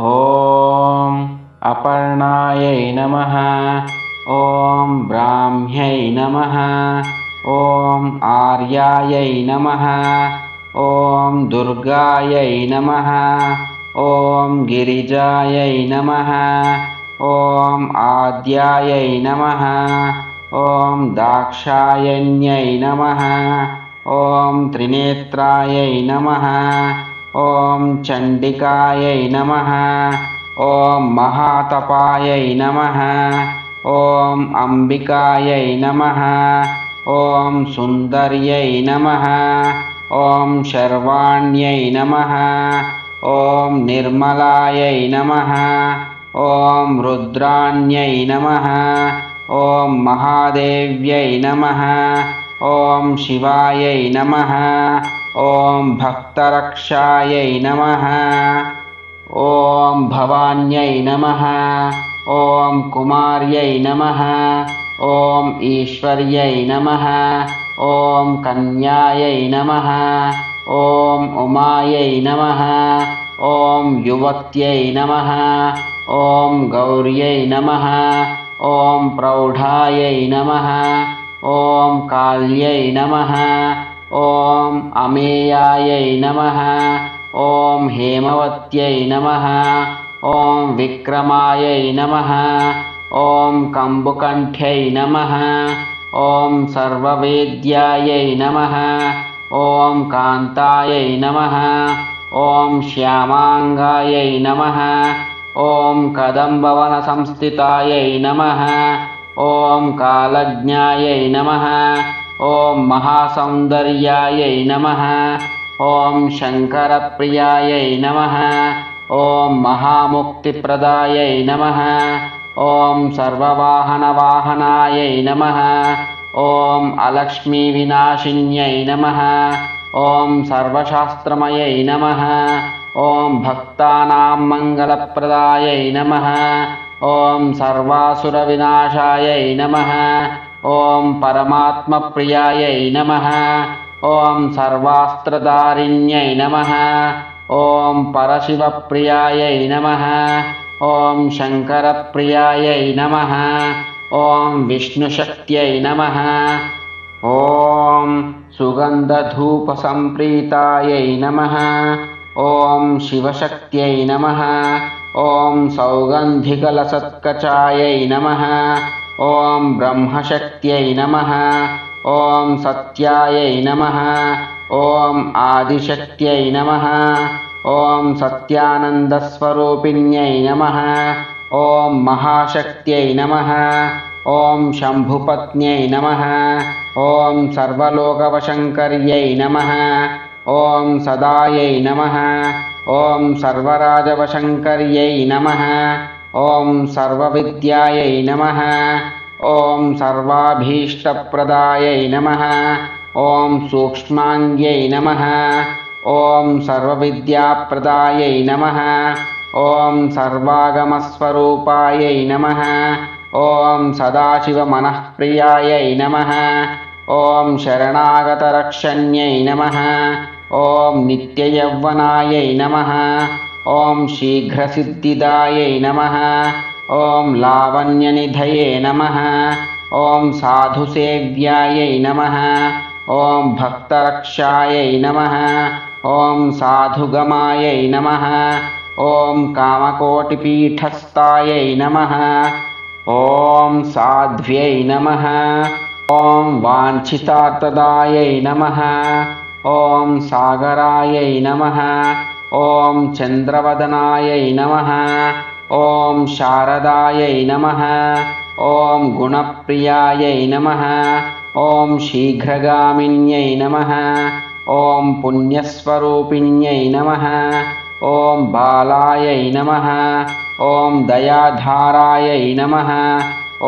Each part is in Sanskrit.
ॐ अपर्णायै नमः। ॐ ब्राह्म्यै नमः। ॐ आर्यायै नमः। ॐ दुर्गायै नमः। ॐ गिरिजायै नमः। ॐ आद्यायै नमः। ॐ दाक्षायण्यै नमः। ॐ त्रिनेत्रायै नमः। ॐ चण्डिकायै नमः। ॐ महातपायै नमः। ॐ अम्बिकायै नमः। ॐ सुन्दर्यै नमः। ॐ शर्वाण्यै नमः। ॐ निर्मलायै नमः। ॐ रुद्राण्यै नमः। ॐ महादेव्यै नमः। ॐ शिवायै नमः। ॐ भक्तरक्षायै नमः। ॐ भवान्यै नमः। ॐ कुमार्यै नमः। ॐ ईश्वर्यै नमः। ॐ कन्यायै नमः। ॐ उमायै नमः। ॐ युवत्यै नमः। ॐ गौर्यै नमः। ॐ प्रौढायै नमः। ॐ काल्यै नमः। ॐ अमेयायै नमः। ॐ हेमवत्यै नमः। ॐ विक्रमायै नमः। ॐ कम्बुकण्ठ्यै नमः। ॐ सर्ववेद्यायै नमः। ॐ कान्तायै नमः। ॐ श्यामाङ्गायै नमः। ॐ कदम्बवनसंस्थितायै नमः। ॐ कालज्ञायै नमः। ॐ महासौन्दर्यायै नमः। ॐ शङ्करप्रियायै नमः। ॐ महामुक्तिप्रदायै नमः। ॐ सर्ववाहनवाहनायै नमः। ॐ अलक्ष्मीविनाशिन्यै नमः। ॐ सर्वशास्त्रमयै नमः। ॐ भक्तानां मङ्गलप्रदायै नमः। ॐ सर्वासुरविनाशायै नमः। ॐ परमात्मप्रियायै नमः। ॐ सर्वास्त्रधारिण्यै नमः। ॐ परशिवप्रियायै नमः। ॐ शङ्करप्रियायै नमः। ॐ विष्णुशक्त्यै नमः। ॐ सुगन्धधूपसम्प्रीतायै नमः। ॐ शिवशक्त्यै नमः। ॐ सौगन्धिकलसत्कचायै नमः। ॐ ब्रह्मशक्त्यै नमः। ॐ सत्यायै नमः। ॐ आदिशक्त्यै नमः। ॐ सत्यानन्दस्वरूपिण्यै नमः। ॐ महाशक्त्यै नमः। ॐ शम्भुपत्न्यै नमः। ॐ सर्वलोकवशङ्कर्यै नमः। ॐ सदायै नमः। ॐ सर्वराजवशङ्कर्यै नमः। ॐ सर्वविद्यायै नमः। ॐ सर्वाभीष्टप्रदायै नमः। ॐ सूक्ष्माङ्ग्यै नमः। ॐ सर्वविद्याप्रदायै नमः। ॐ सर्वागमस्वरूपायै नमः। ॐ सदाशिवमनःप्रियायै नमः। ॐ शरणागतरक्षण्यै नमः। ॐ नित्ययौवनायै नमः। ॐ शीघ्रसिद्धिदायै नमः। ॐ लावण्यनिधये नमः। ॐ साधुसेव्यायै नमः। ॐ भक्तरक्षायै नमः। ॐ साधुगमायै नमः। ॐ कामकोटिपीठस्थायै नमः। ॐ साध्व्यै नमः। ॐ वाञ्छितार्थदायै नमः। ॐ सागरायै नमः। ॐ चन्द्रवदनायै नमः। ॐ शारदायै नमः। ॐ गुणप्रियायै नमः। ॐ शीघ्रगामिन्यै नमः। ॐ पुण्यस्वरूपिण्यै नमः। ॐ बालायै नमः। ॐ दयाधारायै नमः।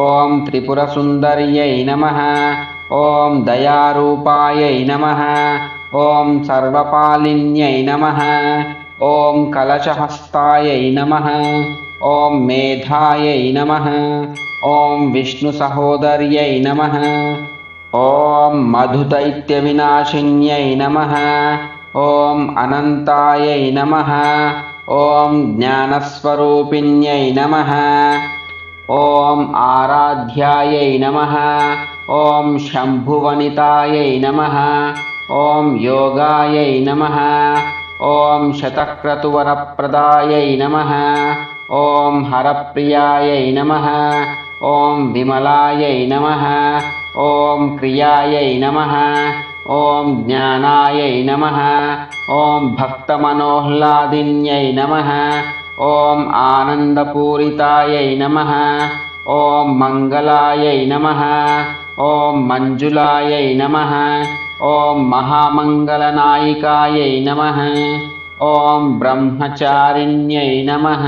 ॐ त्रिपुरसुन्दर्यै नमः। ॐ दयारूपायै नमः। ॐ सर्वपालिन्यै नमः। ॐ कलशहस्तायै नमः। ॐ मेधायै नमः। ॐ विष्णुसहोदर्यै नमः। ॐ मधुदैत्यविनाशिन्यै नमः। ॐ अनन्तायै नमः। ॐ ज्ञानस्वरूपिण्यै नमः। ॐ आराध्यायै नमः। ॐ शम्भुवनितायै नमः। ॐ योगायै नमः। ॐ शतक्रतुवरप्रदायै नमः। ॐ हरप्रियायै नमः। ॐ विमलायै नमः। ॐ क्रियायै नमः। ॐ ज्ञानायै नमः। ॐ भक्तमनोह्लादिन्यै नमः। ॐ आनन्दपूरितायै नमः। ॐ मङ्गलायै नमः। ॐ मञ्जुलायै नमः। ॐ महामङ्गलनायिकायै नमः। ॐ ब्रह्मचारिण्यै नमः।